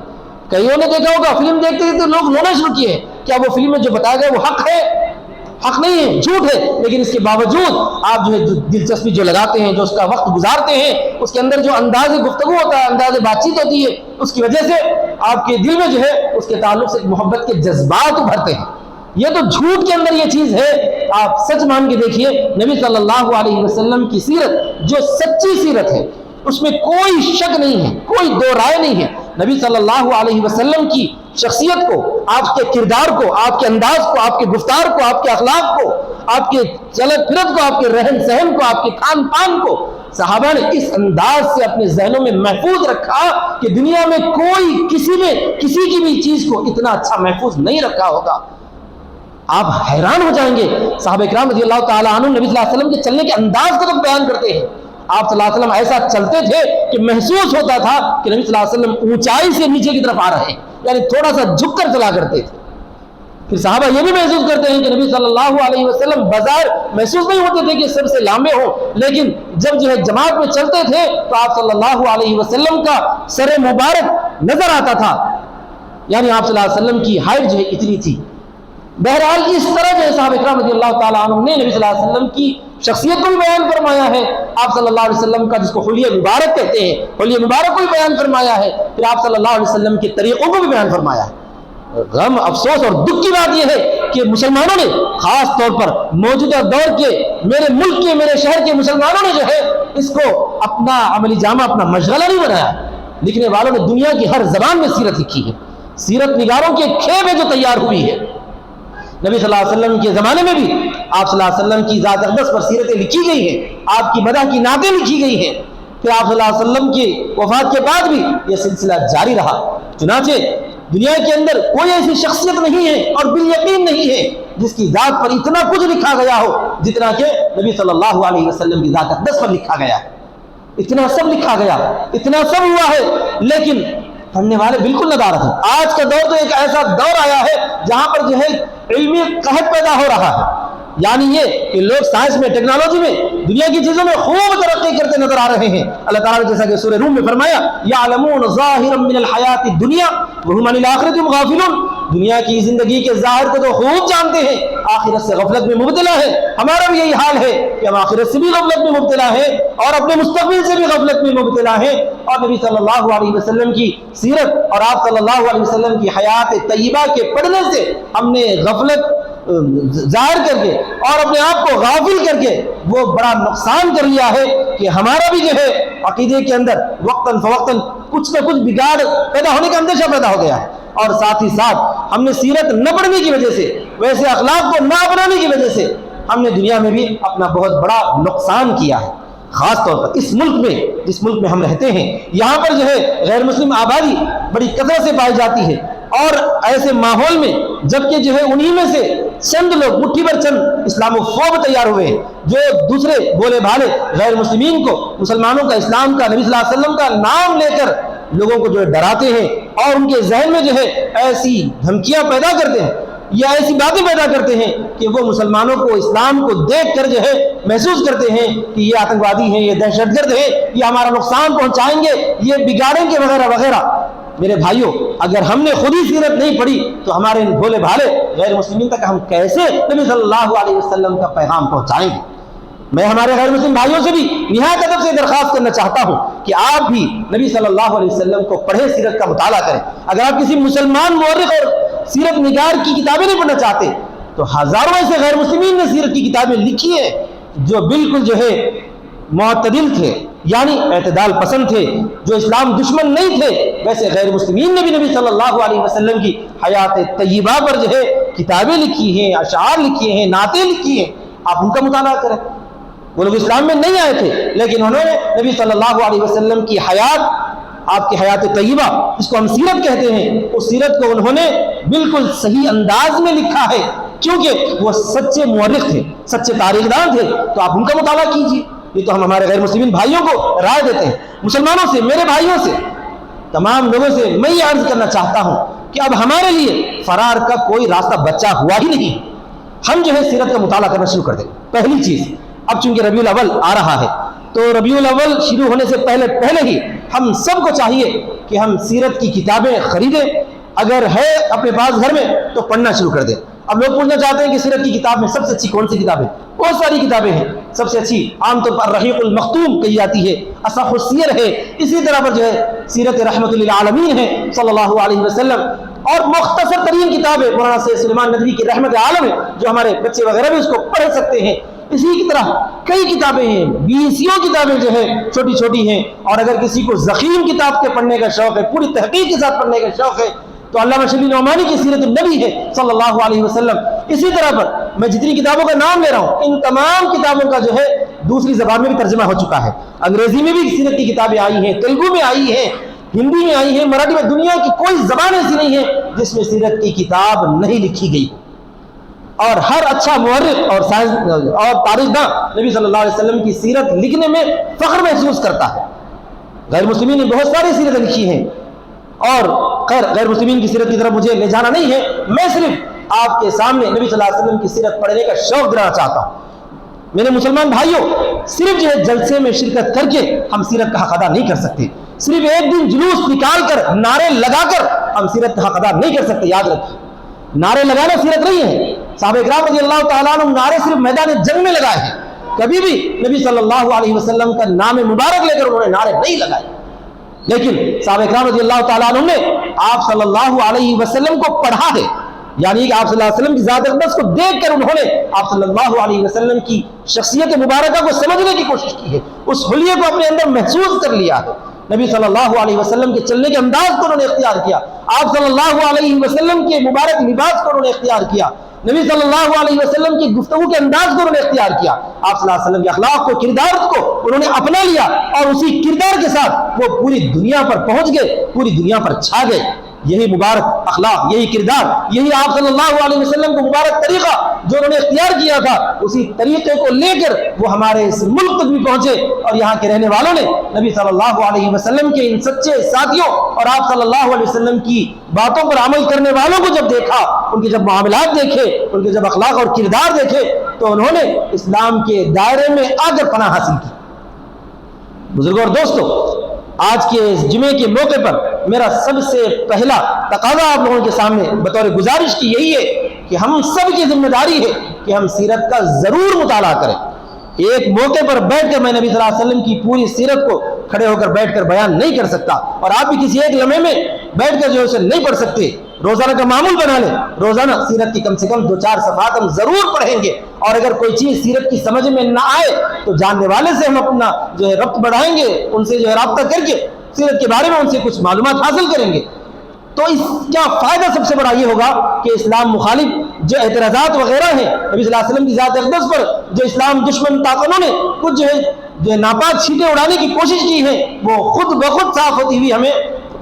کئیوں نے دیکھا ہوگا فلم دیکھتے دیکھتے لوگ رونا شروع کیے. کیا وہ فلم میں جو بتایا گیا وہ حق ہے؟ حق نہیں ہے، جھوٹ ہے. لیکن اس کے باوجود آپ جو ہے دلچسپی جو لگاتے ہیں، جو اس کا وقت گزارتے ہیں، اس کے اندر جو انداز گفتگو ہوتا ہے، انداز بات چیت ہوتی ہے، اس کی وجہ سے آپ کے دل میں جو ہے اس کے تعلق سے محبت کے جذبات ابھرتے ہیں. یہ تو جھوٹ کے اندر یہ چیز ہے. آپ سچ مان کے دیکھیے، نبی صلی اللہ علیہ وسلم کی سیرت جو سچی سیرت ہے اس میں کوئی شک نہیں ہے، کوئی دو رائے نہیں ہے. نبی صلی اللہ علیہ وسلم کی شخصیت کو، آپ کے کردار کو، آپ کے انداز کو، آپ کے گفتار کو، آپ کے اخلاق کو، آپ کے چلت پھرت کو، آپ کے رہن سہن کو، آپ کے کھان پان کو صحابہ نے اس انداز سے اپنے ذہنوں میں محفوظ رکھا کہ دنیا میں کوئی کسی کی بھی چیز کو اتنا اچھا محفوظ نہیں رکھا ہوگا. آپ حیران ہو جائیں گے. صحابہ کرام رضی اللہ تعالیٰ عنہ نبی صلی اللہ علیہ وسلم کے چلنے کے انداز کو تو بیان کرتے ہیں. آپ صلی اللہ علیہ وسلم ایسا چلتے تھے کہ محسوس ہوتا تھا کہ نبی صلی اللہ علیہ وسلم اونچائی سے نیچے کی طرف آ رہے ہیں، یعنی تھوڑا سا جھک کر چلا کرتے تھے. پھر صحابہ یہ بھی محسوس کرتے ہیں کہ نبی صلی اللہ علیہ وسلم بظاہر محسوس نہیں ہوتے تھے کہ سب سے لمبے ہوں، لیکن جب جو ہے جماعت میں چلتے تھے تو آپ صلی اللہ علیہ وسلم کا سر مبارک نظر آتا تھا. یعنی آپ صلی اللہ علیہ وسلم کی ہائٹ جو ہے اتنی تھی. بہرحال اس طرح جو ہے صحابہ اکرام رضی اللہ تعالیٰ عنہ نے نبی صلی اللہ علیہ وسلم کی شخصیت کو بھی بیان فرمایا ہے. آپ صلی اللہ علیہ وسلم کا جس کو حلیہ مبارک کہتے ہیں, حلیہ مبارک کو بھی بیان فرمایا ہے. پھر آپ صلی اللہ علیہ وسلم کے طریقوں کو بھی بیان فرمایا ہے. غم, افسوس اور دکھ کی بات یہ ہے کہ مسلمانوں نے خاص طور پر موجودہ دور کے میرے ملک کے, میرے شہر کے مسلمانوں نے جو ہے اس کو اپنا عملی جامہ, اپنا مشغلہ نہیں بنایا. لکھنے والوں نے دنیا کی ہر زبان میں سیرت لکھی ہے. سیرت نگاروں کے کھیپ جو تیار ہوئی ہے. نبی صلی اللہ علیہ وسلم کے زمانے میں بھی آپ صلی اللہ علیہ وسلم کی ذات اقدس پر سیرتیں لکھی گئی ہیں, آپ کی مدح کی نعتیں لکھی گئی ہیں. پھر آپ صلی اللہ علیہ وسلم کی وفات کے بعد بھی یہ سلسلہ جاری رہا. چنانچہ دنیا کے اندر کوئی ایسی شخصیت نہیں ہے اور بالیقین نہیں ہے جس کی ذات پر اتنا کچھ لکھا گیا ہو جتنا کہ نبی صلی اللہ علیہ وسلم کی ذات اقدس پر لکھا گیا ہے. اتنا سب لکھا گیا, اتنا سب ہوا ہے, لیکن پڑھنے والے بالکل ندارت ہیں. آج کا دور تو ایک ایسا دور آیا ہے جہاں پر جو ہے علمی قحط پیدا ہو رہا ہے. یعنی یہ کہ لوگ سائنس میں, ٹیکنالوجی میں, دنیا کی چیزوں میں خوب ترقی کرتے نظر آ رہے ہیں. اللہ تعالیٰ نے جیسا کہ سورہ روم میں فرمایا, یعلمون ظاہرا من الحیات الدنیا وہم عن الآخرۃ ہم غافلون. دنیا کی زندگی کے ظاہر کو تو خوب جانتے ہیں, آخرت سے غفلت میں مبتلا ہے. ہمارا بھی یہی حال ہے کہ ہم آخرت سے بھی غفلت میں مبتلا ہے اور اپنے مستقبل سے بھی غفلت میں مبتلا ہے. اور نبی صلی اللہ علیہ وسلم کی سیرت اور آپ صلی اللہ علیہ وسلم کی حیات طیبہ کے پڑھنے سے ہم نے غفلت ظاہر کر کے اور اپنے آپ کو غافل کر کے وہ بڑا نقصان کر لیا ہے کہ ہمارا بھی جو ہے عقیدے کے اندر وقتاً فوقتاً کچھ نہ کچھ بگاڑ پیدا ہونے کا اندیشہ پیدا ہو گیا ہے. اور ساتھ ہی ساتھ ہم نے سیرت نہ پڑھنے کی وجہ سے, ویسے اخلاق کو نہ اپنانے کی وجہ سے ہم نے دنیا میں بھی اپنا بہت بڑا نقصان کیا ہے. خاص طور پر اس ملک میں, جس ملک میں ہم رہتے ہیں, یہاں پر جو ہے غیر مسلم آبادی بڑی کثرت سے پائی جاتی ہے. اور ایسے ماحول میں جبکہ جو ہے انہی میں سے چند لوگ, مٹھی بھر چند اسلام و خوب تیار ہوئے ہیں جو دوسرے بولے بھالے غیر مسلمین کو مسلمانوں کا, اسلام کا, نبی صلی اللہ علیہ وسلم کا نام لے کر لوگوں کو جو ہے ڈراتے ہیں اور ان کے ذہن میں جو ہے ایسی دھمکیاں پیدا کرتے ہیں یا ایسی باتیں پیدا کرتے ہیں کہ وہ مسلمانوں کو, اسلام کو دیکھ کر جو ہے محسوس کرتے ہیں کہ یہ آتنکوادی ہیں, یہ دہشت گرد ہیں, یہ ہمارا نقصان پہنچائیں گے, یہ بگاڑیں گے وغیرہ وغیرہ. میرے بھائیوں, اگر ہم نے خود ہی سیرت نہیں پڑھی تو ہمارے بھولے بھالے غیر مسلمین تک ہم کیسے نبی صلی اللہ علیہ وسلم کا پیغام پہنچائیں گے؟ میں ہمارے غیر مسلم بھائیوں سے بھی نہایت ادب سے درخواست کرنا چاہتا ہوں کہ آپ بھی نبی صلی اللہ علیہ وسلم کو پڑھیں, سیرت کا مطالعہ کریں. اگر آپ کسی مسلمان مورخ اور سیرت نگار کی کتابیں نہیں پڑھنا چاہتے تو ہزاروں ایسے غیر مسلمین نے سیرت کی کتابیں لکھی ہیں جو بالکل جو ہے معتدل تھے, یعنی اعتدال پسند تھے, جو اسلام دشمن نہیں تھے. ویسے غیر مسلمین نے بھی نبی صلی اللہ علیہ وسلم کی حیات طیبہ پر جو ہے کتابیں لکھی ہیں, اشعار لکھی ہیں, نعتیں لکھی ہیں. آپ ان کا مطالعہ کریں. وہ لوگ اسلام میں نہیں آئے تھے لیکن انہوں نے نبی صلی اللہ علیہ وسلم کی حیات, آپ کی حیات طیبہ جس کو ہم سیرت کہتے ہیں, اس سیرت کو انہوں نے بالکل صحیح انداز میں لکھا ہے کیونکہ وہ سچے مورخ تھے, سچے تاریخ دان تھے. تو آپ ان کا مطالعہ کیجیے. یہ تو ہم ہمارے غیر مسلمین بھائیوں کو رائے دیتے ہیں. مسلمانوں سے, میرے بھائیوں سے, تمام لوگوں سے میں یہ عرض کرنا چاہتا ہوں کہ اب ہمارے لیے فرار کا کوئی راستہ بچا ہوا ہی نہیں. ہم جو ہے سیرت کا مطالعہ کرنا شروع کر دیں. پہلی چیز, اب چونکہ ربیع الاول آ رہا ہے تو ربیع الاول شروع ہونے سے پہلے ہی ہم سب کو چاہیے کہ ہم سیرت کی کتابیں خریدیں. اگر ہے اپنے پاس گھر میں تو پڑھنا شروع کر دیں. اب لوگ پوچھنا چاہتے ہیں کہ سیرت کی کتاب میں سب سے اچھی کون سی کتاب ہے؟ بہت ساری کتابیں ہیں. سب سے اچھی عام طور پر رحیق المختوم کہی جاتی ہے, اصح السیر ہے. اسی طرح پر جو ہے سیرت رحمت للعالمین ہے صلی اللہ علیہ وسلم. اور مختصر ترین کتاب ہے مولانا سید سلیمان ندوی کی رحمت عالم ہے, جو ہمارے بچے وغیرہ بھی اس کو پڑھ سکتے ہیں. اسی کی طرح کئی کتابیں ہیں, 20 کتابیں جو ہے چھوٹی چھوٹی ہیں. اور اگر کسی کو ضخیم کتاب کے پڑھنے کا شوق ہے, پوری تحقیق کے ساتھ پڑھنے کا شوق ہے, تو علامہ شبلی نعمانی کی سیرت النبی ہے صلی اللہ علیہ وسلم. اسی طرح پر میں جتنی کتابوں کا نام لے رہا ہوں ان تمام کتابوں کا جو ہے دوسری زبان میں بھی ترجمہ ہو چکا ہے. انگریزی میں بھی سیرت کی کتابیں آئی ہیں, تیلگو میں آئی ہیں, ہندی میں آئی ہیں, مراٹھی میں. دنیا کی کوئی زبان ایسی نہیں ہے جس میں سیرت کی کتاب نہیں لکھی گئی. اور ہر اچھا مورخ اور سائنس اور تاریخ داں نبی صلی اللہ علیہ وسلم کی سیرت لکھنے میں فخر محسوس کرتا ہے. غیر مسلمین نے بہت ساری سیرتیں لکھی ہیں اور خیر غیر مسلمین کی سیرت کی طرف مجھے لے جانا نہیں ہے. میں صرف آپ کے سامنے نبی صلی اللہ علیہ وسلم کی سیرت پڑھنے کا شوق دلانا چاہتا ہوں. میرے مسلمان بھائیوں, صرف جو ہے جلسے میں شرکت کر کے ہم سیرت کا حق ادا نہیں کر سکتے. صرف ایک دن جلوس نکال کر, نعرے لگا کر ہم سیرت کا حق ادا نہیں کر سکتے. یاد رکھیں نعرے لگانا سیرت نہیں ہے. صحابہ اکرام رضی اللہ تعالیٰ عنہ نعرے صرف میدان جنگ میں لگائے ہیں. کبھی بھی نبی صلی اللہ علیہ وسلم کا نام مبارک لے کر انہوں نے نعرے نہیں لگائے. لیکن صحابہ اکرام رضی اللہ تعالیٰ عنہ نے آپ صلی اللہ علیہ وسلم کو پڑھا ہے. یعنی کہ آپ صلی اللہ علیہ وسلم کی ذات اقدس کو دیکھ کر انہوں نے آپ صلی اللہ علیہ وسلم کی شخصیت مبارکہ کو سمجھنے کی کوشش کی ہے. اس حلیے کو اپنے اندر محسوس کر لیا ہے. نبی صلی اللہ علیہ وسلم کے چلنے کے انداز کو انہوں نے اختیار کیا. آپ صلی اللہ علیہ وسلم کے مبارک لباس کو انہوں نے اختیار کیا. نبی صلی اللہ علیہ وسلم کی گفتگو کے انداز کو انہوں نے اختیار کیا. آپ صلی اللہ علیہ وسلم کے اخلاق کو کردار کو انہوں نے اپنا لیا اور اسی کردار کے ساتھ وہ پوری دنیا پر پہنچ گئے, پوری دنیا پر چھا گئے. یہی مبارک اخلاق, یہی کردار, یہی آپ صلی اللہ علیہ وسلم کو مبارک طریقہ جو انہوں نے اختیار کیا تھا, اسی طریقے کو لے کر وہ ہمارے اس ملک تک بھی پہنچے. اور یہاں کے رہنے والوں نے نبی صلی اللہ علیہ وسلم کے ان سچے ساتھیوں اور آپ صلی اللہ علیہ وسلم کی باتوں پر عمل کرنے والوں کو جب دیکھا, ان کے جب معاملات دیکھے, ان کے جب اخلاق اور کردار دیکھے, تو انہوں نے اسلام کے دائرے میں آ کر پناہ حاصل کی. بزرگوں اور دوستوں, آج کے اس جمعے کے موقع پر میرا سب سے پہلا تقاضا آپ لوگوں کے سامنے بطور گزارش کی یہی ہے کہ ہم سب کی ذمہ داری ہے کہ ہم سیرت کا ضرور مطالعہ کریں. ایک موقع پر بیٹھ کر میں نبی صلی اللہ علیہ وسلم کی پوری سیرت کو کھڑے ہو کر بیٹھ کر بیان نہیں کر سکتا, اور آپ بھی کسی ایک لمحے میں بیٹھ کر جو اسے نہیں پڑھ سکتے. روزانہ کا معمول بنا لیں, روزانہ سیرت کی کم سے کم 2-4 صفحات ہم ضرور پڑھیں گے. اور اگر کوئی چیز سیرت کی سمجھ میں نہ آئے تو جاننے والے سے ہم اپنا جو ہے ربط بڑھائیں گے, ان سے جو ہے رابطہ کر کے سیرت کے بارے میں ان سے کچھ معلومات حاصل کریں گے. تو اس کا فائدہ سب سے بڑا یہ ہوگا کہ اسلام مخالف جو اعتراضات وغیرہ ہیں نبی صلی اللہ علیہ وسلم کی ذات اقدس پر, جو اسلام دشمن طاقتوں نے کچھ جو ہے ناپاک چھینٹیں اڑانے کی کوشش کی ہے, وہ خود بخود صاف ہوتی ہوئی ہمیں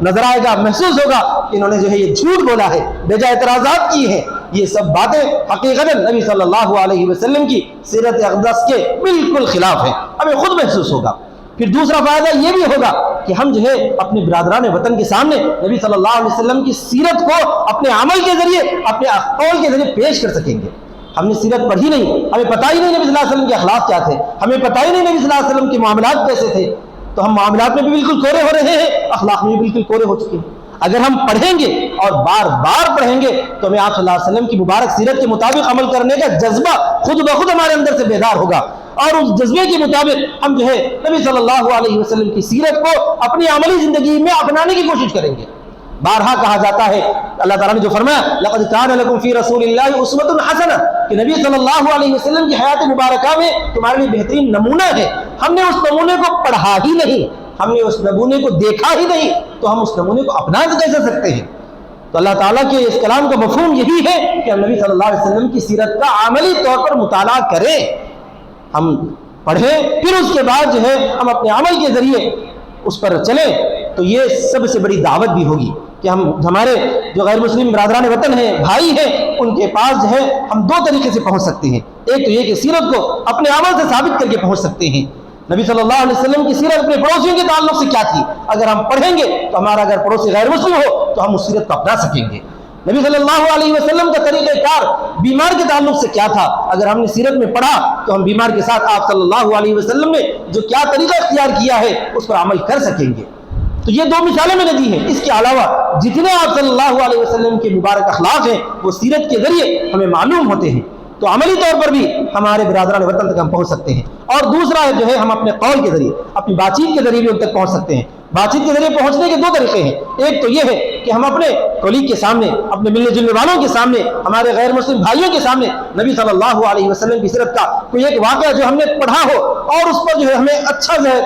نظر آئے گا, محسوس ہوگا کہ انہوں نے جو ہے یہ جھوٹ بولا ہے, بیجا اعتراضات کی ہیں. یہ سب باتیں حقیقت نبی صلی اللہ علیہ وسلم کی سیرت اقدس کے بالکل خلاف ہیں, ہمیں خود محسوس ہوگا. پھر دوسرا فائدہ یہ بھی ہوگا کہ ہم جو ہے اپنے برادران وطن کے سامنے نبی صلی اللہ علیہ وسلم کی سیرت کو اپنے عمل کے ذریعے, اپنے قول کے ذریعے پیش کر سکیں گے. ہم نے سیرت پڑھی نہیں, ہمیں پتہ ہی نہیں نبی صلی اللہ علیہ وسلم کے اخلاق کیا تھے, ہمیں پتہ ہی نہیں نبی صلی اللہ علیہ وسلم کے معاملات کیسے تھے, تو ہم معاملات میں بھی بالکل کورے ہو رہے ہیں, اخلاق میں بھی بالکل کورے ہو چکے ہیں. اگر ہم پڑھیں گے اور بار بار پڑھیں گے تو ہمیں آپ صلی اللہ علیہ وسلم کی مبارک سیرت کے مطابق عمل کرنے کا جذبہ خود بخود ہمارے اندر سے بیدار ہوگا, اور اس جذبے کے مطابق ہم جو ہے نبی صلی اللہ علیہ وسلم کی سیرت کو اپنی عملی زندگی میں اپنانے کی کوشش کریں گے. بارہا کہا جاتا ہے, اللہ تعالیٰ نے جو فرمایا لَقَدْ كَانَ لَكُمْ فِي رَسُولِ اللَّهِ أُسْوَةٌ حَسَنَةٌ, کہ نبی صلی اللہ علیہ وسلم کی حیات مبارکہ میں تمہارے لیے بہترین نمونہ ہے. ہم نے اس نمونے کو پڑھا ہی نہیں, ہم نے اس نمونے کو دیکھا ہی نہیں, تو ہم اس نمونے کو اپنا کیسے سکتے ہیں؟ تو اللہ تعالیٰ کے اس کلام کا مفہوم یہی ہے کہ ہم نبی صلی اللہ علیہ وسلم کی سیرت کا عملی طور پر مطالعہ کریں, ہم پڑھیں, پھر اس کے بعد جو ہے ہم اپنے عمل کے ذریعے اس پر چلیں. تو یہ سب سے بڑی دعوت بھی ہوگی کہ ہم ہمارے جو غیر مسلم برادران وطن ہیں, بھائی ہیں, ان کے پاس جو ہے ہم 2 طریقے سے پہنچ سکتے ہیں. ایک تو یہ کہ سیرت کو اپنے عمل سے ثابت کر کے پہنچ سکتے ہیں. نبی صلی اللہ علیہ وسلم کی سیرت اپنے پڑوسیوں کے تعلق سے کیا تھی, اگر ہم پڑھیں گے تو ہمارا اگر پڑوسی غیر مسلم ہو تو ہم اس سیرت کو اپنا سکیں گے. نبی صلی اللہ علیہ وسلم کا طریقہ کار بیمار کے تعلق سے کیا تھا, اگر ہم نے سیرت میں پڑھا تو ہم بیمار کے ساتھ آپ صلی اللہ علیہ وسلم نے جو کیا طریقہ اختیار کیا ہے اس پر عمل کر سکیں گے. تو یہ 2 مثالیں میں نے دی ہیں. اس کے علاوہ جتنے آپ صلی اللہ علیہ وسلم کے مبارک اخلاق ہیں وہ سیرت کے ذریعے ہمیں معلوم ہوتے ہیں, تو عملی طور پر بھی ہمارے برادران وطن تک ہم پہنچ سکتے ہیں. اور دوسرا ہے جو ہے ہم اپنے قول کے ذریعے, اپنی بات چیت کے ذریعے بھی ان تک پہنچ سکتے ہیں. بات چیت کے ذریعے پہنچنے کے 2 طریقے ہیں. ایک تو یہ ہے کہ ہم اپنے کولیگ کے سامنے, اپنے ملنے جلنے والوں کے سامنے, ہمارے غیر مسلم بھائیوں کے سامنے نبی صلی اللہ علیہ وسلم کی سیرت کا کوئی ایک واقعہ جو ہم نے پڑھا ہو اور اس پر جو ہے ہمیں اچھا جو ہے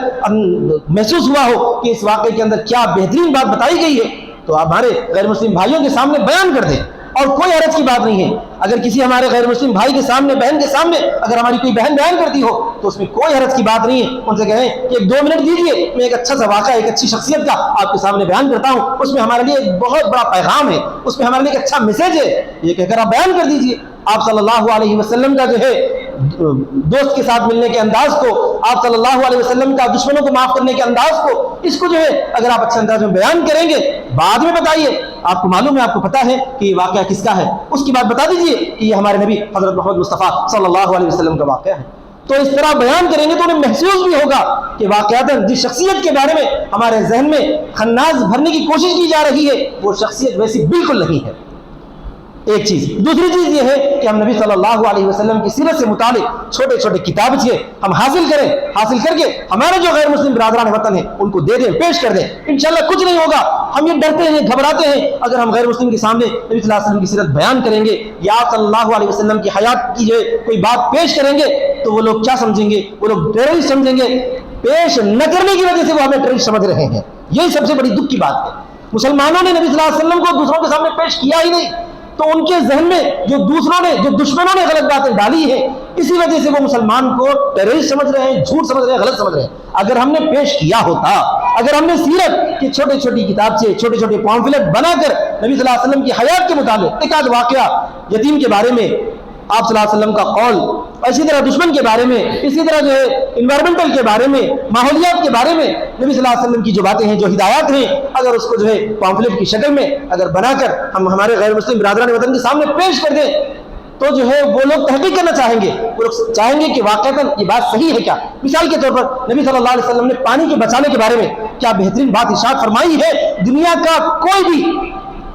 محسوس ہوا ہو کہ اس واقعے کے اندر کیا بہترین بات بتائی گئی ہے, تو ہمارے غیر مسلم بھائیوں کے سامنے بیان کر دیں. اور کوئی حرج کی بات نہیں ہے, اگر کسی ہمارے غیر مسلم بھائی کے سامنے, بہن کے سامنے اگر ہماری کوئی بہن بیان کرتی ہو تو اس میں کوئی حرج کی بات نہیں ہے. ان سے کہیں کہ 2 منٹ دیجیے, میں ایک اچھا سا واقعہ, ایک اچھی شخصیت کا آپ کے سامنے بیان کرتا ہوں, اس میں ہمارے لیے ایک بہت بڑا پیغام ہے, اس میں ہمارے لیے ایک اچھا میسج ہے, یہ کہہ کر آپ بیان کر دیجیے. آپ صلی اللہ علیہ وسلم کا جو ہے دوست کے ساتھ ملنے کے انداز کو, آپ صلی اللہ علیہ وسلم کا دشمنوں کو معاف کرنے کے انداز کو, اس کو جو ہے اگر آپ اچھے انداز میں بیان کریں گے, بعد میں بتائیے, آپ کو معلوم ہے, آپ کو پتا ہے کہ یہ واقعہ کس کا ہے, اس کی بات بتا دیجئے کہ یہ ہمارے نبی حضرت محمد مصطفیٰ صلی اللہ علیہ وسلم کا واقعہ ہے. تو اس طرح بیان کریں گے تو انہیں محسوس بھی ہوگا کہ واقعات جس شخصیت کے بارے میں ہمارے ذہن میں خناس بھرنے کی کوشش کی جا رہی ہے وہ شخصیت ویسی بالکل نہیں ہے. ایک چیز. دوسری چیز یہ ہے کہ ہم نبی صلی اللہ علیہ وسلم کی سیرت سے متعلق چھوٹے چھوٹے کتابچے ہم حاصل کر کے ہمارے جو غیر مسلم برادران وطن ہیں ان کو دے دیں، پیش کر دیں. انشاءاللہ کچھ نہیں ہوگا. ہم یہ ڈرتے ہیں، گھبراتے ہیں اگر ہم غیر مسلم کے سامنے نبی صلی اللہ علیہ وسلم کی سیرت بیان کریں گے یا صلی اللہ علیہ وسلم کی حیات کی جو کوئی بات پیش کریں گے تو وہ لوگ کیا سمجھیں گے؟ وہ لوگ ٹیررسٹ سمجھیں گے. پیش نہ کرنے کی وجہ سے وہ ہمیں ٹیررسٹ سمجھ رہے ہیں. یہی سب سے بڑی دکھ کی بات ہے. مسلمانوں نے نبی صلی اللہ علیہ وسلم کو دوسروں کے سامنے پیش کیا ہی نہیں تو ان کے ذہن میں جو دشمنوں نے غلط باتیں ڈالی ہیں اسی وجہ سے وہ مسلمان کو ٹیررسٹ سمجھ رہے ہیں، جھوٹ سمجھ رہے ہیں، غلط سمجھ رہے ہیں. اگر ہم نے پیش کیا ہوتا، اگر ہم نے سیرت کی چھوٹی چھوٹی کتاب سے چھوٹے چھوٹے پامفلٹ بنا کر نبی صلی اللہ علیہ وسلم کی حیات کے مطابق ایک آدھ واقعہ یتیم کے بارے میں، آپ صلی اللہ علیہ وسلم کا قول، اسی طرح دشمن کے بارے میں، اسی طرح جو ہے انوائرمنٹل کے بارے میں، ماحولیات کے بارے میں نبی صلی اللہ علیہ وسلم کی جو باتیں ہیں، جو ہدایات ہیں، اگر اس کو جو ہے پامفلٹ کی شکل میں اگر بنا کر ہم ہمارے غیر مسلم برادران وطن کے سامنے پیش کر دیں تو جو ہے وہ لوگ تحقیق کرنا چاہیں گے. وہ لوگ چاہیں گے کہ واقعتاً یہ بات صحیح ہے کیا. مثال کے طور پر نبی صلی اللہ علیہ وسلم نے پانی کے بچانے کے بارے میں کیا بہترین بات ارشاد فرمائی ہے. دنیا کا کوئی بھی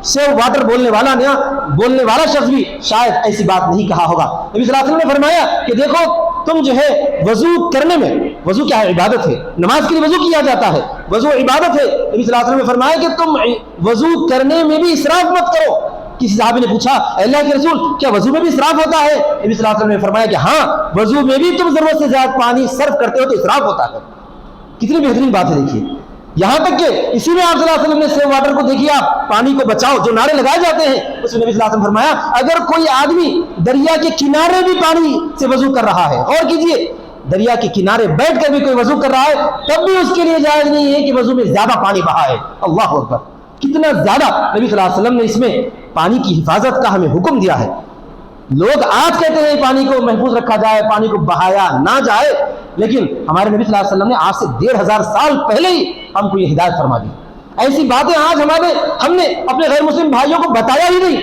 سیو واٹر بولنے والا شخص بھی شاید ایسی بات نہیں کہا ہوگا. نبی صلی اللہ علیہ وسلم نے فرمایا کہ دیکھو تم جو ہے وضو کرنے میں، وضو کیا ہے؟ عبادت ہے. نماز کے لیے وضو کیا جاتا ہے، وضو عبادت ہے. نبی صلی اللہ علیہ وسلم نے فرمایا کہ تم وضو کرنے میں بھی اسراف مت کرو. کسی صحابی نے پوچھا اللہ کے رسول کیا وضو میں بھی اسراف ہوتا ہے؟ نبی صلی اللہ علیہ وسلم نے فرمایا کہ ہاں وضو میں بھی تم ضرورت سے زیادہ پانی صرف کرتے ہو تو اسراف ہوتا ہے. کتنی بہترین بات ہے. دیکھیے یہاں تک کہ اسی میں آپ صلی اللہ علیہ وسلم نے سیو واٹر کو دیکھیے، آپ پانی کو بچاؤ جو نعرے لگائے جاتے ہیں اس میں نبی صلی اللہ علیہ وسلم فرمایا اگر کوئی آدمی دریا کے کنارے بھی پانی سے وضو کر رہا ہے، غور کیجیے دریا کے کنارے بیٹھ کر بھی کوئی وضو کر رہا ہے تب بھی اس کے لیے جائز نہیں ہے کہ وضو میں زیادہ پانی بہائے. اللہ اکبر. کتنا زیادہ نبی صلی اللہ علیہ وسلم نے اس میں پانی کی حفاظت کا ہمیں حکم دیا ہے. لوگ آج کہتے ہیں پانی کو محفوظ رکھا جائے، پانی کو بہایا نہ جائے، لیکن ہمارے نبی صلی اللہ علیہ وسلم نے آج سے 1500 سال پہلے ہی ہم کو یہ ہدایت فرما دی. ایسی باتیں آج ہم نے اپنے غیر مسلم بھائیوں کو بتایا ہی نہیں.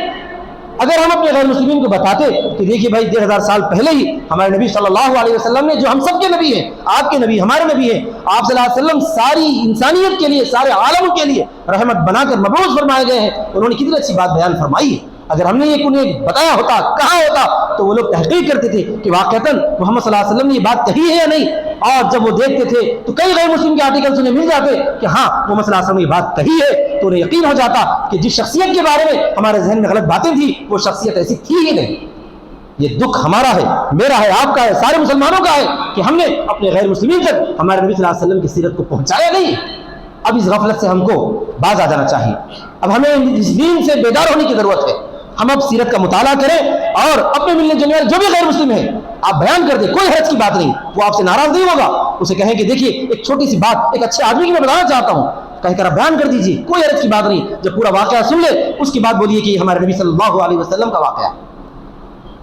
اگر ہم اپنے غیر مسلمین کو بتاتے کہ دیکھیے بھائی 1500 سال پہلے ہی ہمارے نبی صلی اللہ علیہ وسلم نے، جو ہم سب کے نبی ہیں، آپ کے نبی ہمارے نبی ہیں، آپ صلی اللہ علیہ وسلم ساری انسانیت کے لیے، سارے عالم کے لیے رحمت بنا کر مبعوث فرمائے گئے ہیں، انہوں نے کتنی اچھی بات بیان فرمائی ہے. اگر ہم نے یہ انہیں بتایا ہوتا، کہا ہوتا تو وہ لوگ تحقیق کرتے تھے کہ واقعتاً محمد صلی اللہ علیہ وسلم نے یہ بات کہی ہے یا نہیں. اور جب وہ دیکھتے تھے تو کئی غیر مسلم کے آرٹیکلز انہیں مل جاتے کہ ہاں محمد صلی اللہ علیہ وسلم نے یہ بات کہی ہے تو انہیں یقین ہو جاتا کہ جس شخصیت کے بارے میں ہمارے ذہن میں غلط باتیں تھیں وہ شخصیت ایسی تھی ہی نہیں. یہ دکھ ہمارا ہے، میرا ہے، آپ کا ہے، سارے مسلمانوں کا ہے کہ ہم نے اپنے غیر مسلمین تک ہمارے نبی صلی اللہ علیہ وسلم کی سیرت کو پہنچایا نہیں. اب اس غفلت سے ہم کو باز آ جانا چاہیے. اب ہمیں اس دین سے بیدار ہونے کی ضرورت ہے. ہم اب سیرت کا مطالعہ کریں اور اپنے ملنے جلنے والے جو بھی غیر مسلم ہیں آپ بیان کر دیں، کوئی حرج کی بات نہیں. وہ آپ سے ناراض نہیں ہوگا. اسے کہیں کہ دیکھیے ایک چھوٹی سی بات ایک اچھے آدمی کی میں بتانا چاہتا ہوں، کہہ کر آپ بیان کر دیجیے، کوئی حرج کی بات نہیں. جب پورا واقعہ سن لے اس کے بعد بولیے کہ یہ ہمارے نبی صلی اللہ علیہ وسلم کا واقعہ ہے.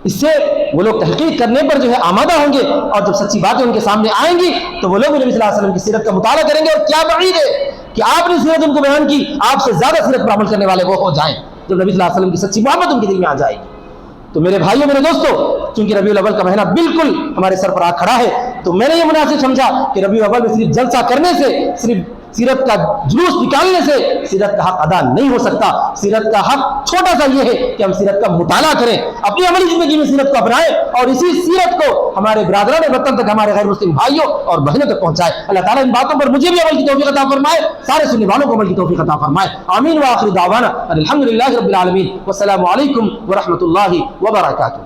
اس سے وہ لوگ تحقیق کرنے پر جو ہے آمادہ ہوں گے اور جب سچی باتیں ان کے سامنے آئیں گی تو وہ لوگ نبی صلی اللہ علیہ وسلم کی سیرت کا مطالعہ کریں گے. اور کیا بعید ہے کہ آپ نے سیرت ان کو بیان کی، آپ سے زیادہ سیرت پر عمل کرنے والے وہ ہو جائیں جب نبی صلی اللہ علیہ وسلم کی سچی محبت ان کے دل میں آ جائے گی. تو میرے بھائیوں، میرے دوستوں، چونکہ ربیع الاول کا مہینہ بالکل ہمارے سر پر آ کھڑا ہے تو میں نے یہ مناسب سمجھا کہ ربیع الاول میں صرف جلسہ کرنے سے، صرف سیرت کا جلوس نکالنے سے سیرت کا حق ادا نہیں ہو سکتا. سیرت کا حق چھوٹا سا یہ ہے کہ ہم سیرت کا مطالعہ کریں، اپنی عملی زندگی میں سیرت کو اپنائیں اور اسی سیرت کو ہمارے برادران وطن تک، ہمارے غیر مسلم بھائیوں اور بہنوں تک پہنچائے. اللہ تعالیٰ ان باتوں پر مجھے بھی عمل کی توفیق عطا فرمائے، سارے سننے والوں کو عمل کی توفیق عطا فرمائے. آمین. وآخر دعوانا الحمدللہ رب العالمین. والسلام علیکم ورحمۃ اللہ وبرکاتہ.